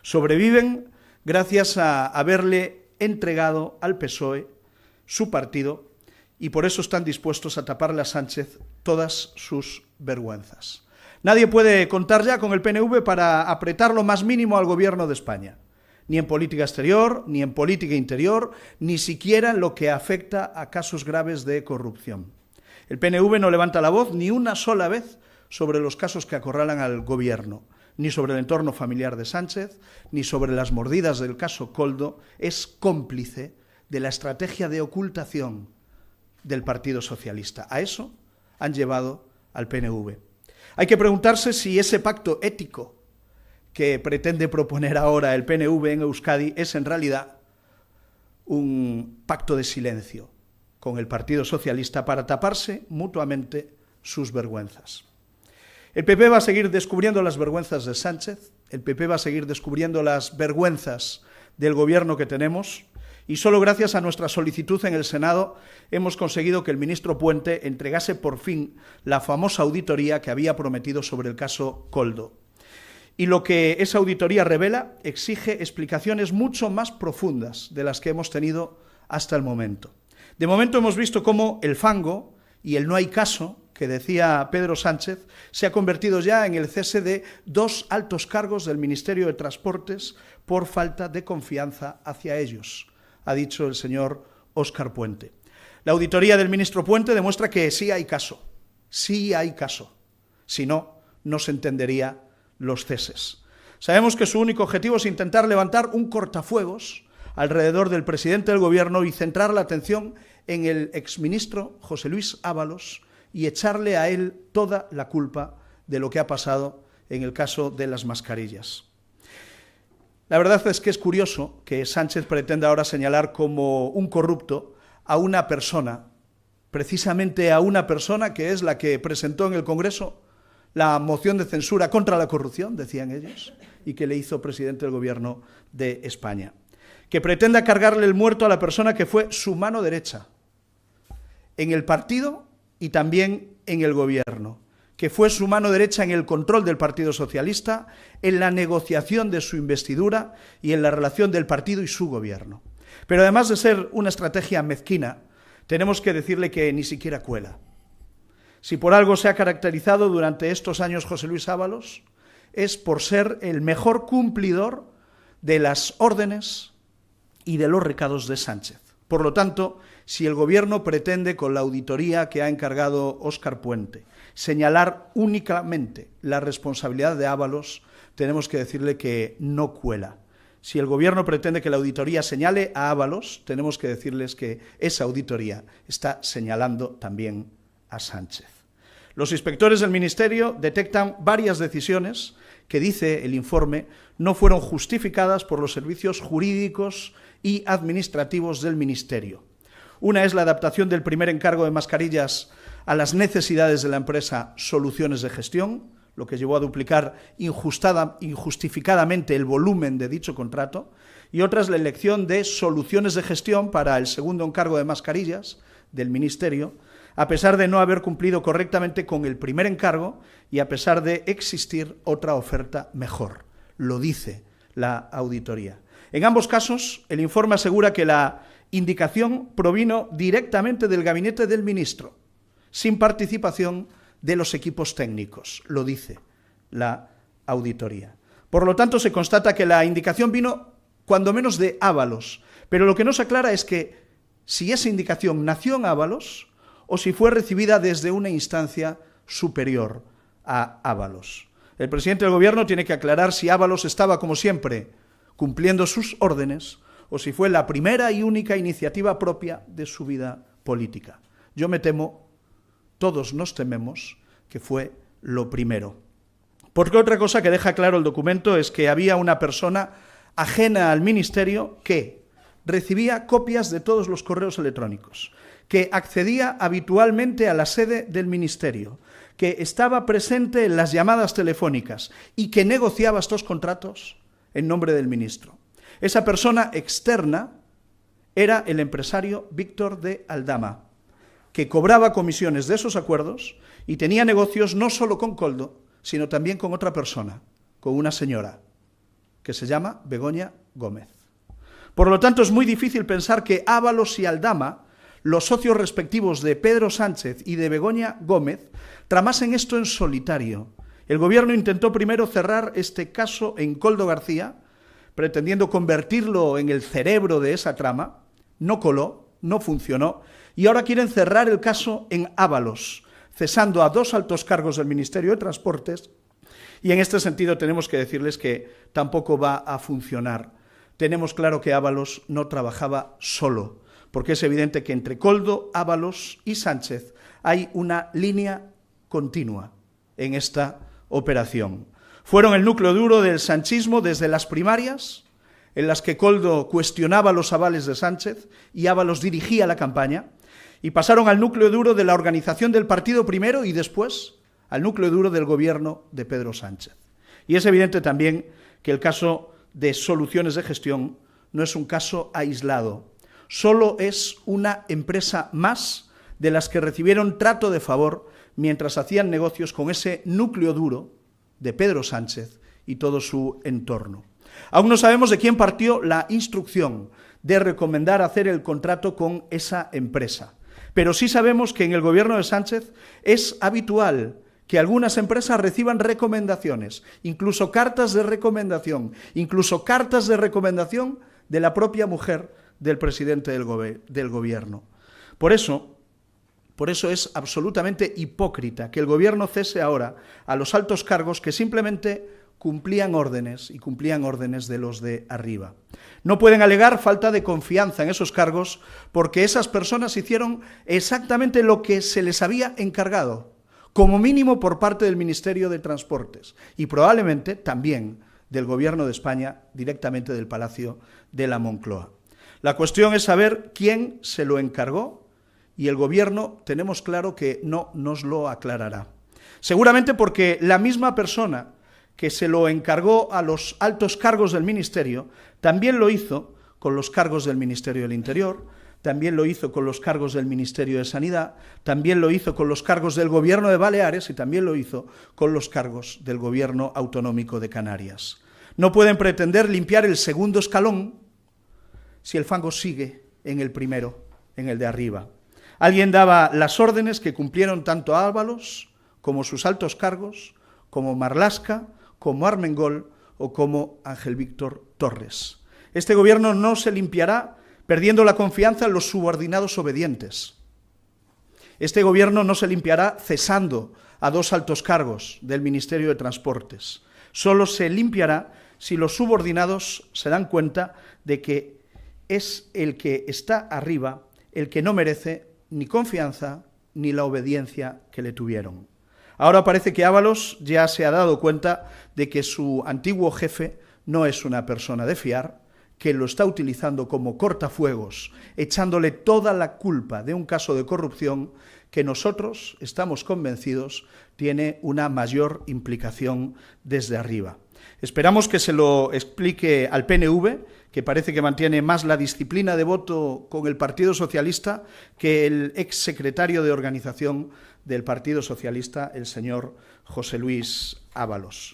Sobreviven gracias a haberle entregado al PSOE su partido y por eso están dispuestos a taparle a Sánchez todas sus vergüenzas. Nadie puede contar ya con el PNV para apretar lo más mínimo al gobierno de España, ni en política exterior, ni en política interior, ni siquiera en lo que afecta a casos graves de corrupción. El PNV no levanta la voz ni una sola vez sobre los casos que acorralan al gobierno, ni sobre el entorno familiar de Sánchez, ni sobre las mordidas del caso Koldo. Es cómplice de la estrategia de ocultación del Partido Socialista. A eso han llevado al PNV. Hay que preguntarse si ese pacto ético que pretende proponer ahora el PNV en Euskadi es en realidad un pacto de silencio con el Partido Socialista para taparse mutuamente sus vergüenzas. El PP va a seguir descubriendo las vergüenzas de Sánchez, el PP va a seguir descubriendo las vergüenzas del gobierno que tenemos, y solo gracias a nuestra solicitud en el Senado hemos conseguido que el ministro Puente entregase por fin la famosa auditoría que había prometido sobre el caso Koldo. Y lo que esa auditoría revela exige explicaciones mucho más profundas de las que hemos tenido hasta el momento. De momento hemos visto cómo el fango y el no hay caso que decía Pedro Sánchez se ha convertido ya en el cese de 2 altos cargos del Ministerio de Transportes por falta de confianza hacia ellos, ha dicho el señor Óscar Puente. La auditoría del ministro Puente demuestra que sí hay caso, sí hay caso. Si no, no se entendería los ceses. Sabemos que su único objetivo es intentar levantar un cortafuegos alrededor del presidente del gobierno y centrar la atención en el exministro José Luis Ábalos y echarle a él toda la culpa de lo que ha pasado en el caso de las mascarillas. La verdad es que es curioso que Sánchez pretenda ahora señalar como un corrupto a una persona, precisamente a una persona que es la que presentó en el Congreso la moción de censura contra la corrupción, decían ellos, y que le hizo presidente del gobierno de España. Que pretenda cargarle el muerto a la persona que fue su mano derecha en el partido y también en el gobierno, que fue su mano derecha en el control del Partido Socialista, en la negociación de su investidura y en la relación del partido y su gobierno. Pero además de ser una estrategia mezquina, tenemos que decirle que ni siquiera cuela. Si por algo se ha caracterizado durante estos años José Luis Ábalos, es por ser el mejor cumplidor de las órdenes y de los recados de Sánchez. Por lo tanto, si el gobierno pretende, con la auditoría que ha encargado Óscar Puente, señalar únicamente la responsabilidad de Ábalos, tenemos que decirle que no cuela. Si el gobierno pretende que la auditoría señale a Ábalos, tenemos que decirles que esa auditoría está señalando también a Sánchez. Los inspectores del Ministerio detectan varias decisiones que, dice el informe, no fueron justificadas por los servicios jurídicos y administrativos del Ministerio. Una es la adaptación del primer encargo de mascarillas a las necesidades de la empresa Soluciones de Gestión, lo que llevó a duplicar injustificadamente el volumen de dicho contrato, y otra es la elección de Soluciones de Gestión para el segundo encargo de mascarillas del Ministerio, a pesar de no haber cumplido correctamente con el primer encargo y a pesar de existir otra oferta mejor. Lo dice la auditoría. En ambos casos, el informe asegura que la indicación provino directamente del gabinete del ministro, sin participación de los equipos técnicos, lo dice la auditoría. Por lo tanto, se constata que la indicación vino cuando menos de Ábalos, pero lo que no se aclara es que si esa indicación nació en Ábalos o si fue recibida desde una instancia superior a Ábalos. El presidente del gobierno tiene que aclarar si Ábalos estaba, como siempre, cumpliendo sus órdenes o si fue la primera y única iniciativa propia de su vida política. Yo me temo, todos nos tememos, que fue lo primero. Porque otra cosa que deja claro el documento es que había una persona ajena al ministerio que recibía copias de todos los correos electrónicos, que accedía habitualmente a la sede del ministerio, que estaba presente en las llamadas telefónicas y que negociaba estos contratos en nombre del ministro. Esa persona externa era el empresario Víctor de Aldama, que cobraba comisiones de esos acuerdos y tenía negocios no solo con Koldo, sino también con otra persona, con una señora, que se llama Begoña Gómez. Por lo tanto, es muy difícil pensar que Ábalos y Aldama, los socios respectivos de Pedro Sánchez y de Begoña Gómez, tramasen esto en solitario. El gobierno intentó primero cerrar este caso en Koldo García, pretendiendo convertirlo en el cerebro de esa trama. No coló, no funcionó, y ahora quieren cerrar el caso en Ábalos, cesando a 2 altos cargos del Ministerio de Transportes, y en este sentido tenemos que decirles que tampoco va a funcionar. Tenemos claro que Ábalos no trabajaba solo, porque es evidente que entre Koldo, Ábalos y Sánchez hay una línea continua en esta operación. Fueron el núcleo duro del sanchismo desde las primarias, en las que Koldo cuestionaba los avales de Sánchez y Ábalos dirigía la campaña, y pasaron al núcleo duro de la organización del partido primero y después al núcleo duro del gobierno de Pedro Sánchez. Y es evidente también que el caso de Soluciones de Gestión no es un caso aislado, solo es una empresa más de las que recibieron trato de favor mientras hacían negocios con ese núcleo duro de Pedro Sánchez y todo su entorno. Aún no sabemos de quién partió la instrucción de recomendar hacer el contrato con esa empresa, pero sí sabemos que en el gobierno de Sánchez es habitual que algunas empresas reciban recomendaciones, incluso cartas de recomendación de la propia mujer del presidente del gobierno. Por eso es absolutamente hipócrita que el gobierno cese ahora a los altos cargos que simplemente cumplían órdenes de los de arriba. No pueden alegar falta de confianza en esos cargos porque esas personas hicieron exactamente lo que se les había encargado, como mínimo por parte del Ministerio de Transportes y probablemente también del Gobierno de España, directamente del Palacio de la Moncloa. La cuestión es saber quién se lo encargó y el Gobierno tenemos claro que no nos lo aclarará. Seguramente porque la misma persona que se lo encargó a los altos cargos del Ministerio también lo hizo con los cargos del Ministerio del Interior, también lo hizo con los cargos del Ministerio de Sanidad, también lo hizo con los cargos del Gobierno de Baleares y también lo hizo con los cargos del Gobierno Autonómico de Canarias. No pueden pretender limpiar el segundo escalón si el fango sigue en el primero, en el de arriba. Alguien daba las órdenes que cumplieron tanto Ábalos como sus altos cargos, como Marlaska, como Armengol o como Ángel Víctor Torres. Este gobierno no se limpiará perdiendo la confianza en los subordinados obedientes. Este gobierno no se limpiará cesando a 2 altos cargos del Ministerio de Transportes. Solo se limpiará si los subordinados se dan cuenta de que es el que está arriba el que no merece ni confianza ni la obediencia que le tuvieron. Ahora parece que Ábalos ya se ha dado cuenta de que su antiguo jefe no es una persona de fiar, que lo está utilizando como cortafuegos, echándole toda la culpa de un caso de corrupción que nosotros estamos convencidos tiene una mayor implicación desde arriba. Esperamos que se lo explique al PNV, que parece que mantiene más la disciplina de voto con el Partido Socialista que el exsecretario de organización del Partido Socialista, el señor José Luis Ábalos.